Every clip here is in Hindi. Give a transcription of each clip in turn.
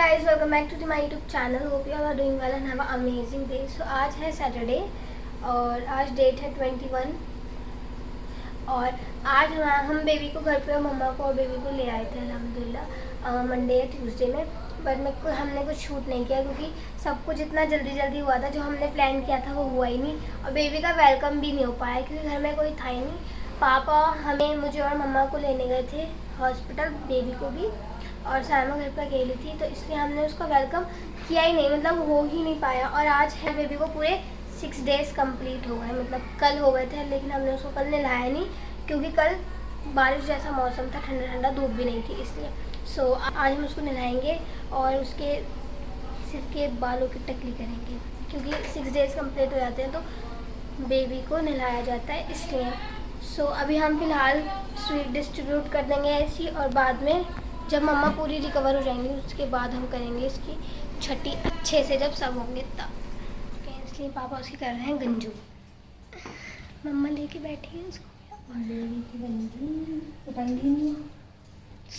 guys, welcome back to my YouTube channel. Hope you all are doing well and have an amazing day. So आज है सैटरडे और आज डेट है 21 और आज हम बेबी को घर पे और मम्मा को और बेबी को ले आए थे अल्हम्दुलिल्लाह मंडे या ट्यूसडे में। बट हमने कुछ शूट नहीं किया क्योंकि सब कुछ इतना जल्दी हुआ था। जो हमने प्लान किया था वो हुआ ही नहीं और बेबी का वेलकम भी नहीं हो पाया क्योंकि घर में कोई था ही नहीं। पापा हमें मुझे और मम्मा को लेने गए थे हॉस्पिटल, बेबी को भी, और सायमा घर पर अकेली थी तो इसलिए हमने उसका वेलकम किया ही नहीं, मतलब हो ही नहीं पाया। और आज है बेबी को पूरे 6 डेज़ कंप्लीट हो गए, मतलब कल हो गए थे लेकिन हमने उसको कल नहलाया नहीं क्योंकि कल बारिश जैसा मौसम था, ठंडा धूप भी नहीं थी इसलिए। सो आज हम उसको नहलाएंगे और उसके सिर के बालों की टकली करेंगे क्योंकि 6 डेज़ कंप्लीट हो जाते हैं तो बेबी को नहलाया जाता है इसलिए। सो अभी हम फ़िलहाल स्वीट डिस्ट्रीब्यूट कर देंगे ऐसी, और बाद में जब मम्मा पूरी रिकवर हो जाएंगी उसके बाद हम करेंगे इसकी छठी अच्छे से, जब सब होंगे तब। इसलिए पापा उसकी कर रहे हैं गंजू, मम्मा लेके बैठी है उसको।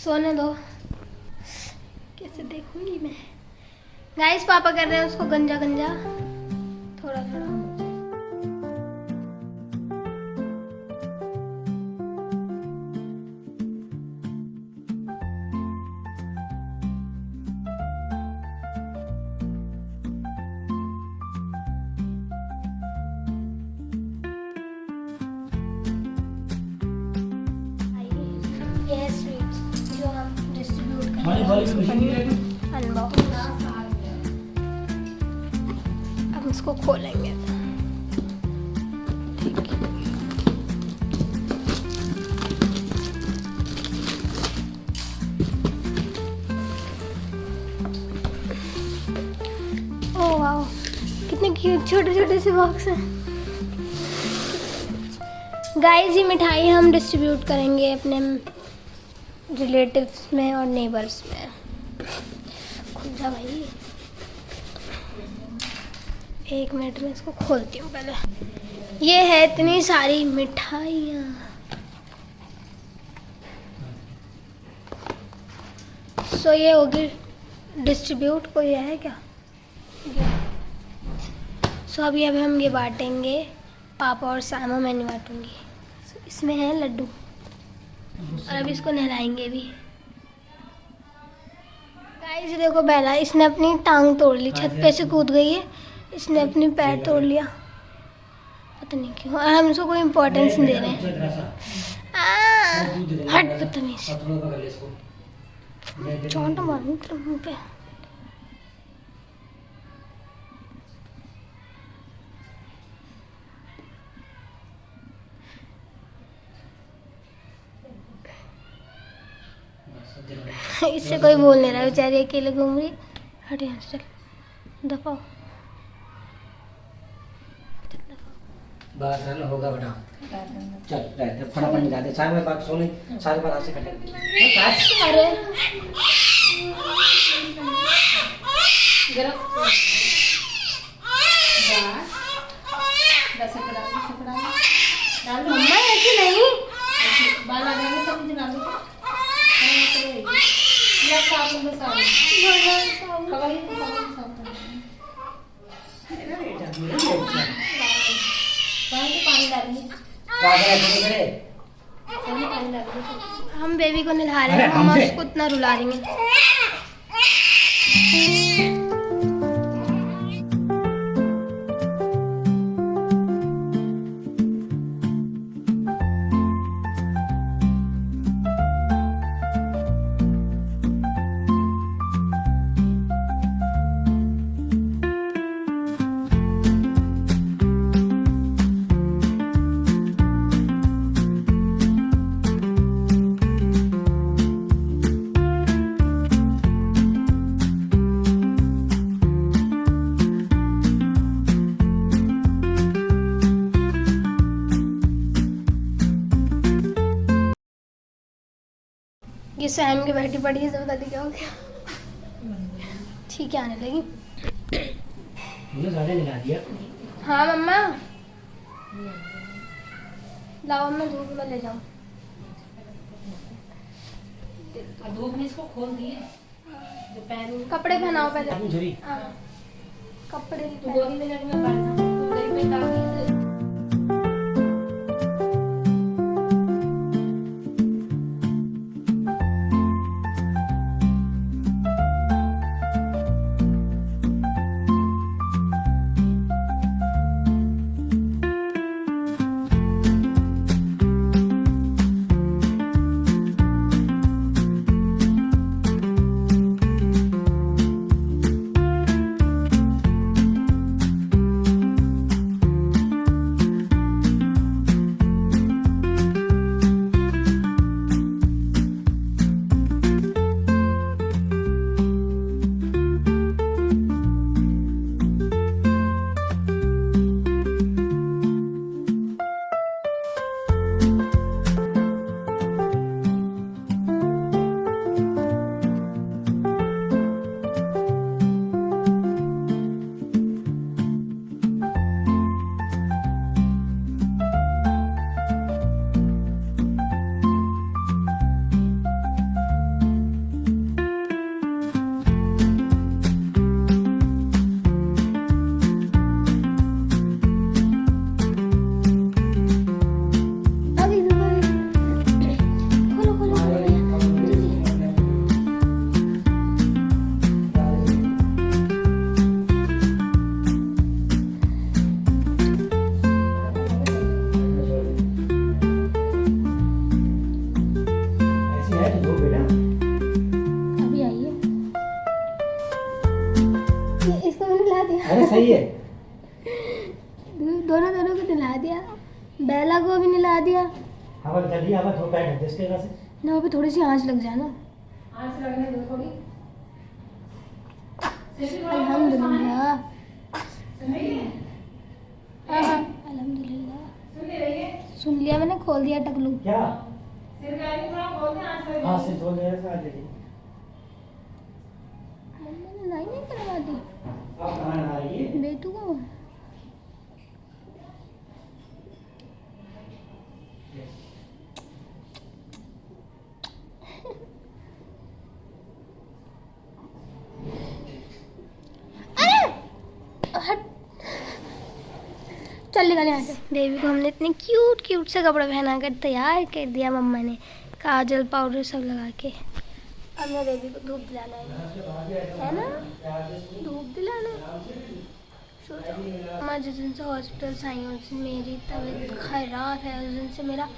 सोने दो, कैसे देखूंगी मैं। गाइस पापा कर रहे हैं उसको गंजा थोड़ा थोड़ा। ये स्वीट्स जो हम डिस्ट्रीब्यूट करेंगे, अनबॉक्स। अब इसको खोलेंगे। ठीक है, ओह वाह, कितने क्यूट छोटे से बॉक्स हैं। गाइस ये मिठाई हम डिस्ट्रीब्यूट करेंगे अपने रिलेटिव्स में और नेबर्स में। खुल जा भाई, 1 मिनट में इसको खोलती हूँ पहले। ये है इतनी सारी मिठाइयाँ। सो ये होगी डिस्ट्रीब्यूट, कोई है क्या? सो अभी हम ये बांटेंगे, पापा और सामा, मैं नहीं बांटूंगी। इसमें है लड्डू और अभी इसको नहलाएंगे भी। गाइस ये देखो बेला, इसने अपनी टांग तोड़ ली, छत पे से कूद गई है, इसने अपनी पैर तोड़ लिया, पता नहीं क्यों। और हम इसको कोई इम्पोर्टेंस नहीं दे रहे हैं। हट बदतमीज, चोंट मारूं तेरे मुंह पे। इससे कोई बोल नहीं रहा, बेचारी अकेले घूम रही। हट यहाँ से, चल दफाओ। बस रहना होगा बेटा, चल रहते फटाफट निकाल दे। सारे बात सुन, सारे बात से कटे। अरे मम्मा ऐसे नहीं, हम बेबी को नहला रहे हैं, मम्मा उसको इतना रुला रही हैं। ये सैम की बैठी पड़ी है, सब दादी क्या हो गया? ठीक है, आने लगी। मुझे ज़्यादा निकाल दिया। हाँ मम्मा, लाओ मैं धूप में ले जाऊँ। धूप में इसको खोल दिए। कपड़े पहनाओ पहले। झुरी हाँ, कपड़े तो 2 मिनट में पढ़ना तो घर में काफी अभी खोलो खोलो जल्दी। ऐसी है तो दो बेटा। अभी आइए, इसको मैंने ला दिया। अरे सही है। दोनों दोनों को नला दिया, बेला को भी नला दिया हवा जल्दी हवा धो बैठ जिसके वजह से ना, वहाँ पे थोड़ी सी आंच लग जाए ना। आंच लगने दो थोड़ी। अल्हम्दुलिल्लाह। सुन हाँ अल्हम्दुलिल्लाह, ले रही है सुन लिया मैंने, खोल दिया टकलू। क्या सिर का भी थोड़ा खोल दे आंच लग हाँ से धो ले ऐसा दे दी। मम्मा ने नाई नहीं करवा दी अब कहाँ नहा रही है? बेटू को। हट, चल निकल यहाँ से। बेबी को हमने इतने क्यूट क्यूट से कपड़े पहना कर तैयार कर दिया मम्मा ने, काजल पाउडर सब लगा के। अब मैं बेबी को धूप दिलाना है ना, धूप दिलाना। मैं जिस दिन से हॉस्पिटल से आई हूँ उस दिन मेरी तबीयत ख़राब है, उस दिन से मेरा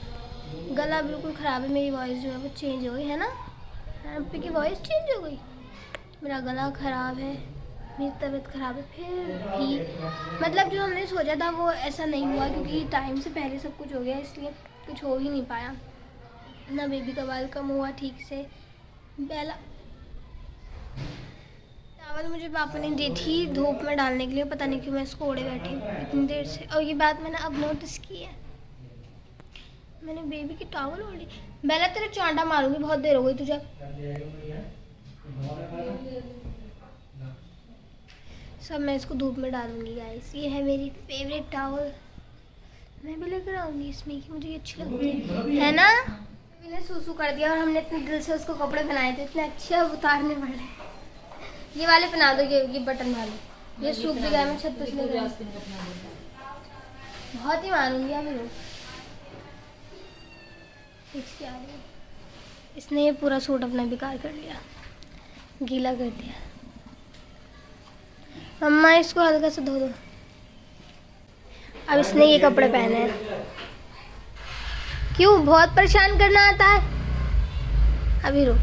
गला बिल्कुल ख़राब है, मेरी वॉइस जो है वो चेंज हो गई है ना, हैप्पी की वॉइस चेंज हो गई, मेरा गला ख़राब है, मेरी तबीयत ख़राब है। फिर भी मतलब जो हमने सोचा था वो ऐसा नहीं हुआ, क्योंकि टाइम से पहले सब कुछ हो गया, इसलिए कुछ हो ही नहीं पाया ना। बेबी का बाल कम हुआ ठीक से। बेला चावल मुझे पापा ने दी थी धूप में डालने के लिए, पता नहीं क्यों मैं इसको ओढ़े बैठी हूँ इतनी देर से। और ये बात मैंने अब नोटिस की है, मैंने बेबी की टॉवल ओढ़ी। बेला तेरे चांटा मारूंगी, बहुत देर हो गई तुझे। सब मैं इसको धूप में डालूंगी गाइस। ये है मेरी फेवरेट टॉवल, मैं भी लेकर आऊंगी इसमें कि मुझे ये अच्छी लगती है ना। मैंने सूसू कर दिया और हमने इतने दिल से उसको कपड़े पहनाए थे, इतने अच्छे अब उतारने पड़े। ये वाले पहना दो, ये बटन वाले, ये सूख भी गया, मैं छत पे इसलिए गया। बहुत ही मारूंगी अभी लोग। इसने ये पूरा सूट अपना बेकार कर लिया, गीला कर दिया। मम्मा इसको हल्का सा धो दो। अब इसने ये कपड़े पहने हैं, क्यों बहुत परेशान करना आता है। अभी रुक,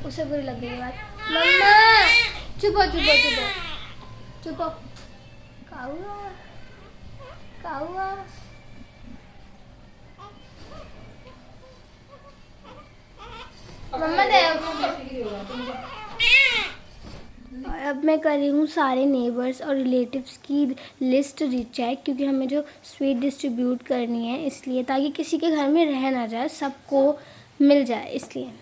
उसे बुरी लग गई बात। मम्मा चुप हो चुप हो चुप हो चुप हो। क्या हुआ क्या हुआ? मम्मा दे। और अब मैं कर रही हूँ सारे नेबर्स और रिलेटिव्स की लिस्ट रीचेक, क्योंकि हमें जो स्वीट डिस्ट्रीब्यूट करनी है इसलिए, ताकि किसी के घर में रह ना जाए, सबको मिल जाए इसलिए।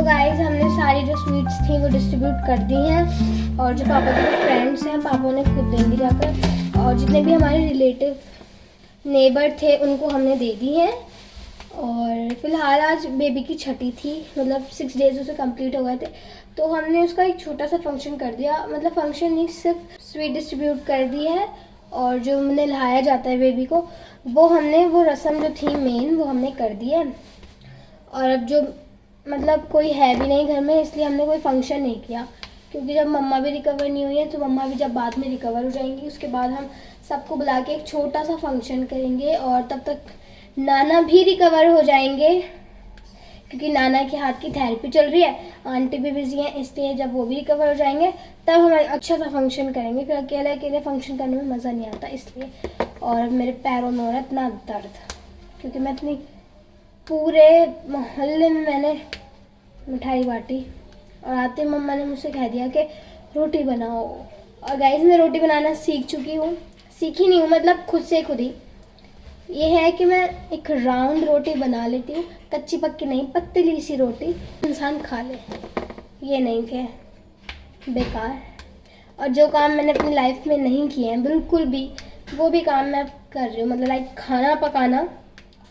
तो गाइस हमने सारी जो स्वीट्स थी वो डिस्ट्रीब्यूट कर दी हैं और जो पापा के फ्रेंड्स हैं पापा ने खुद देंगे जाकर, और जितने भी हमारे रिलेटिव नेबर थे उनको हमने दे दी हैं। और फिलहाल आज बेबी की छठी थी, मतलब 6 डेज उसे कंप्लीट हो गए थे, तो हमने उसका एक छोटा सा फंक्शन कर दिया, मतलब फंक्शन नहीं, सिर्फ स्वीट डिस्ट्रीब्यूट कर दी है। और जो हमने नहाया जाता है बेबी को, वो हमने वो रस्म जो थी मेन वो हमने कर दी है। और अब जो मतलब कोई है भी नहीं घर में, इसलिए हमने कोई फंक्शन नहीं किया, क्योंकि जब मम्मा भी रिकवर नहीं हुई है तो मम्मा भी जब बाद में रिकवर हो जाएंगी उसके बाद हम सबको बुला के एक छोटा सा फंक्शन करेंगे। और तब तक नाना भी रिकवर हो जाएंगे, क्योंकि नाना के हाथ की थेरेपी चल रही है, आंटी भी बिजी हैं, इसलिए जब वो भी रिकवर हो जाएंगे तब हम अच्छा सा फंक्शन करेंगे। फिर अकेले अकेले फंक्शन करने में मज़ा नहीं आता इसलिए। और मेरे पैरों में हो रहा है इतना दर्द, क्योंकि मैं इतनी पूरे मोहल्ले में मैंने मिठाई बांटी और आते मम्मा ने मुझसे कह दिया कि रोटी बनाओ। और गाइस मैं रोटी बनाना सीख चुकी हूँ, सीखी नहीं हूँ मतलब खुद से खुद ही। ये है कि मैं एक राउंड रोटी बना लेती हूँ, कच्ची पक्की नहीं, पतली सी रोटी इंसान खा ले, ये नहीं कि बेकार। और जो काम मैंने अपनी लाइफ में नहीं किए हैं बिल्कुल भी, वो भी काम मैं कर रही हूँ, मतलब लाइक खाना पकाना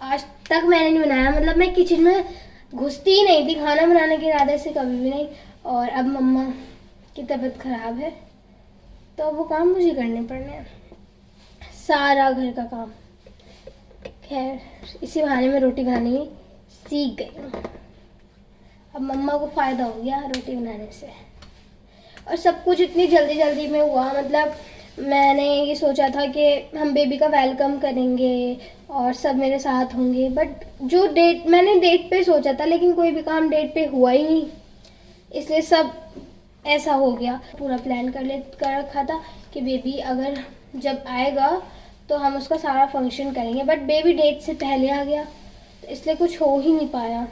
आज तक मैंने नहीं बनाया, मतलब मैं किचन में घुसती ही नहीं थी खाना बनाने के इरादे से, कभी भी नहीं। और अब मम्मा की तबीयत ख़राब है तो वो काम मुझे करने पड़ने हैं, सारा घर का काम। खैर इसी बहाने में रोटी बनानी सीख गई हूँ, अब मम्मा को फ़ायदा हो गया रोटी बनाने से। और सब कुछ इतनी जल्दी जल्दी में हुआ, मतलब मैंने ये सोचा था कि हम बेबी का वेलकम करेंगे और सब मेरे साथ होंगे, बट जो डेट मैंने डेट पे सोचा था लेकिन कोई भी काम डेट पे हुआ ही नहीं, इसलिए सब ऐसा हो गया। पूरा प्लान कर रखा था कि बेबी अगर जब आएगा तो हम उसका सारा फंक्शन करेंगे, बट बेबी डेट से पहले आ गया तो इसलिए कुछ हो ही नहीं पाया।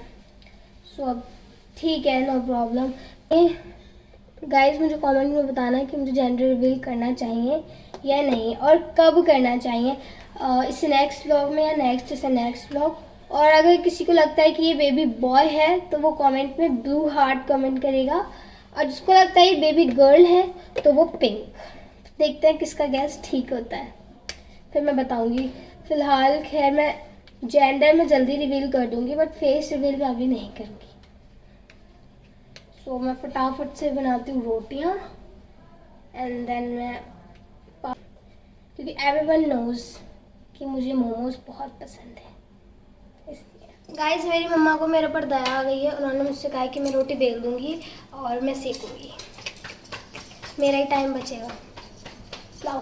सो अब ठीक है, नो प्रॉब्लम। गाइस मुझे कमेंट में बताना कि मुझे जेंडर रिवील करना चाहिए या नहीं और कब करना चाहिए, इस नेक्स्ट व्लॉग में या नेक्स्ट व्लॉग। और अगर किसी को लगता है कि ये बेबी बॉय है तो वो कमेंट में ब्लू हार्ट कमेंट करेगा, और जिसको लगता है ये बेबी गर्ल है तो वो पिंक। देखते हैं किसका गैस ठीक होता है, फिर मैं बताऊंगी। फिलहाल खैर मैं जेंडर में जल्दी रिवील कर दूंगी, बट फेस रिवील मैं अभी नहीं करूँगी। तो मैं फटाफट से बनाती हूँ रोटियाँ एंड देन मैं, क्योंकि एवरीवन नोज कि मुझे मोमोज बहुत पसंद है इसलिए। गाइस मेरी मम्मा को मेरे पर दया आ गई है, उन्होंने मुझसे कहा कि मैं रोटी बेल दूँगी और मैं सेकूँगी, मेरा ही टाइम बचेगा। लाओ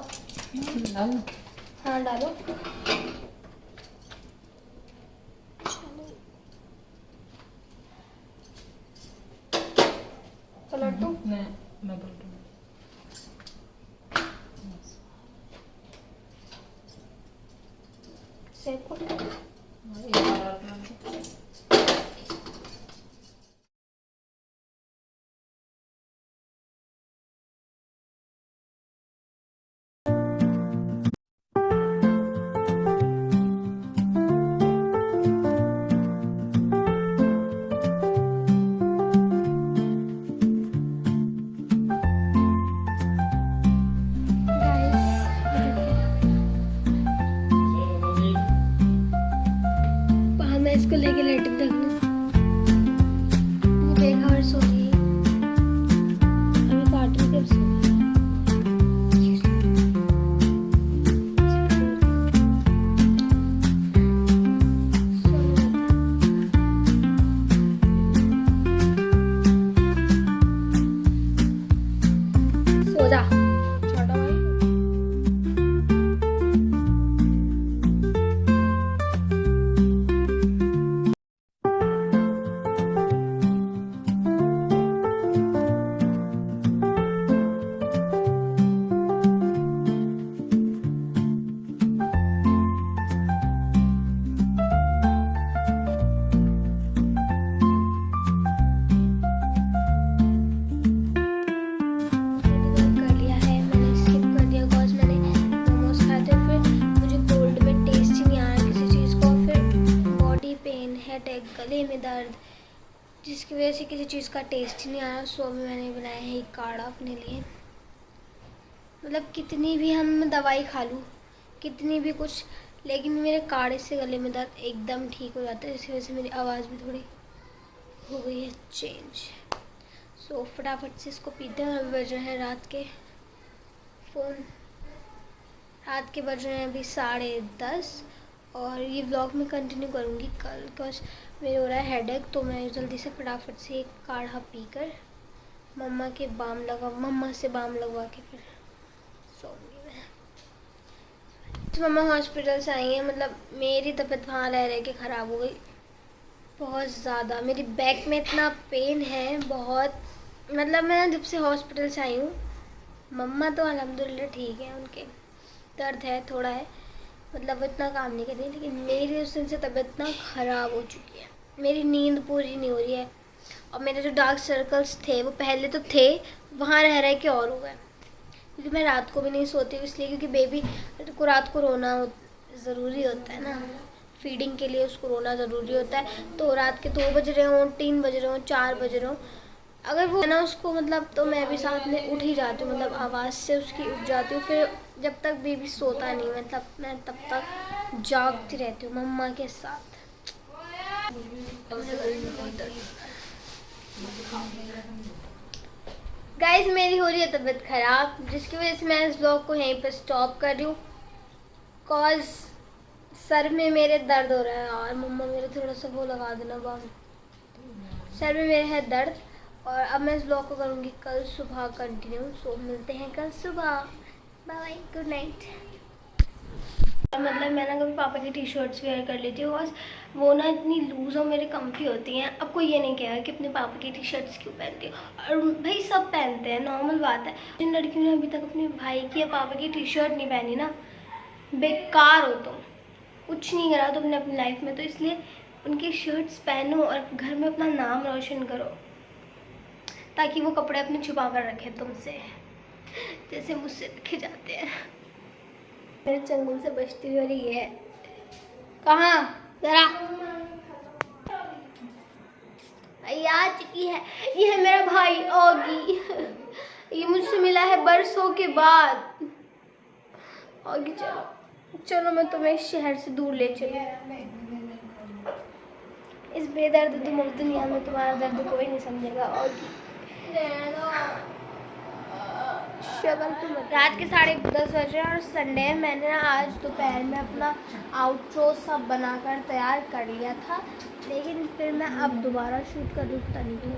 हाँ डालो। पलट दूँ? मैं पलटूँ। सेको। इसको लेके लेट देखना, ये देखा और सो गई, अभी काट रही थी अब सो गई। सो जा छोटा भाई। गले में दर्द, जिसकी वजह से किसी चीज़ का टेस्ट ही नहीं आ रहा। सो अभी मैंने बनाया है एक काढ़ा अपने लिए। मतलब कितनी भी हम दवाई खा लूँ, कितनी भी कुछ, लेकिन मेरे काढ़े से गले में दर्द एकदम ठीक हो जाता है। इसी वजह से मेरी आवाज़ भी थोड़ी हो गई है चेंज। सो फटाफट से इसको पीते हैं। अभी बज रहे हैं रात के बज रहे हैं अभी 10:30। और ये व्लॉग मैं कंटिन्यू करूँगी कल, बिकॉज मेरे हो रहा है हेडेक। तो मैं जल्दी से फटाफट से एक काढ़ा पीकर मम्मा से बाम लगवा के फिर सोऊंगी मैं। तो मम्मा हॉस्पिटल से आई हैं। मतलब मेरी तबीयत वहाँ रह के ख़राब हो गई बहुत ज़्यादा। मेरी बैक में इतना पेन है बहुत। मतलब मैं जब से हॉस्पिटल से आई हूँ, मम्मा तो अल्हम्दुलिल्लाह ठीक है, उनके दर्द है थोड़ा है, मतलब इतना काम नहीं कर रही, लेकिन मेरी उस दिन से तबीयत इतना ख़राब हो चुकी है। मेरी नींद पूरी नहीं हो रही है। और मेरे जो डार्क सर्कल्स थे वो पहले तो थे, वहाँ रह के और हो गए। क्योंकि मैं रात को भी नहीं सोती हूँ इसलिए, क्योंकि बेबी को रात को रोना ज़रूरी होता है ना, फीडिंग के लिए उसको रोना ज़रूरी होता है। तो रात के 2 बज रहे हों, 3 बज रहे हों, 4 बज रहे हों, अगर वो ना उसको मतलब, तो मैं भी साथ में उठ ही जाती हूँ, मतलब आवाज़ से उसकी उठ जाती हूँ। फिर जब तक बेबी सोता नहीं मतलब मैं तब तक जागती रहती हूँ मम्मा के साथ। गाइस मेरी हो रही है तबीयत ख़राब, जिसकी वजह से मैं इस ब्लॉग को यहीं पर स्टॉप कर रही हूँ। कॉज सर में मेरे दर्द हो रहा है। और मम्मा मेरे थोड़ा सा वो लगा देना बाम। सर में मेरे है दर्द। और अब मैं इस ब्लॉग को करूँगी कल सुबह कंटिन्यू। सो मिलते हैं कल सुबह। Bye, good night. मतलब मैं ना कभी पापा की टी शर्ट्स वेयर कर लेती हूँ, बस वो ना इतनी लूज़ और मेरे कम्फी होती हैं। अब कोई ये नहीं कहेगा कि अपने पापा की टी शर्ट्स क्यों पहनती हो। और भाई सब पहनते हैं, नॉर्मल बात है। जिन लड़कियों ने अभी तक अपने भाई की या पापा की टी शर्ट नहीं पहनी ना, बेकार हो तुम, कुछ नहीं करा तुमने अपनी लाइफ में। तो इसलिए उनकी शर्ट्स पहनो और घर में अपना नाम रोशन करो, ताकि वो कपड़े अपने छुपा कर रखें तुमसे, जैसे मुझसे रखे जाते हैं। मेरे चंगुल से बचती हुई रही है। कहाँ जरा ये आ चुकी है। ये है मेरा भाई ऑगी। ये मुझसे मिला है बरसों के बाद। ऑगी चलो चलो, मैं तुम्हें इस शहर से दूर ले चली। इस बेदर्द दुनिया में तुम्हारा दर्द कोई नहीं समझेगा ऑगी। रात के 10:30 बज रहे हैं और संडे है। मैंने ना आज दोपहर में अपना आउटरो सब बनाकर तैयार कर लिया था, लेकिन फिर मैं अब दोबारा शूट कर दूँ पता नहीं क्यों।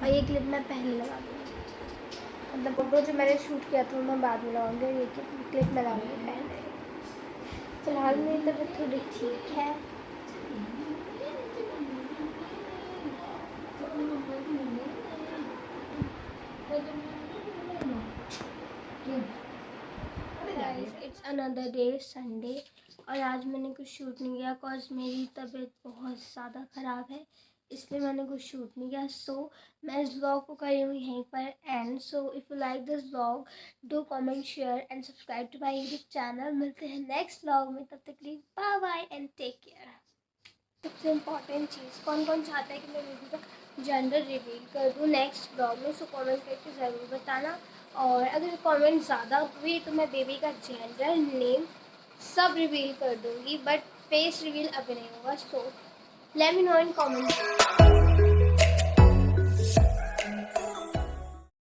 और ये क्लिप मैं पहले लगा दूँगी, मतलब फोटो जो मैंने शूट किया था मैं बाद में लगाऊंगी, और ये क्लिप मैं लगाऊंगी पहले। फिलहाल मेरी तबीयत थोड़ी ठीक है। इट्स अनदर डे संडे, और आज मैंने कुछ शूट नहीं किया बिकॉज मेरी तबीयत बहुत ज़्यादा ख़राब है, इसलिए मैंने कुछ शूट नहीं किया। सो मैं इस ब्लॉग को कर रही हूँ यहीं पर end. So if you like this blog do comment share and subscribe to my YouTube channel. मिलते हैं नेक्स्ट ब्लॉग में, तब तक के लिए bye bye and take care. सबसे इम्पॉर्टेंट चीज़, कौन कौन चाहता है कि मैं बेबी का जेंडर रिवील कर दूँ नेक्स्ट ब्लॉग में, सो कमेंट करके ज़रूर बताना। और अगर कमेंट ज़्यादा हुई तो मैं बेबी का जेंडर, नेम सब रिवील कर दूँगी, बट फेस रिवील अभी नहीं होगा। So let me know in comment.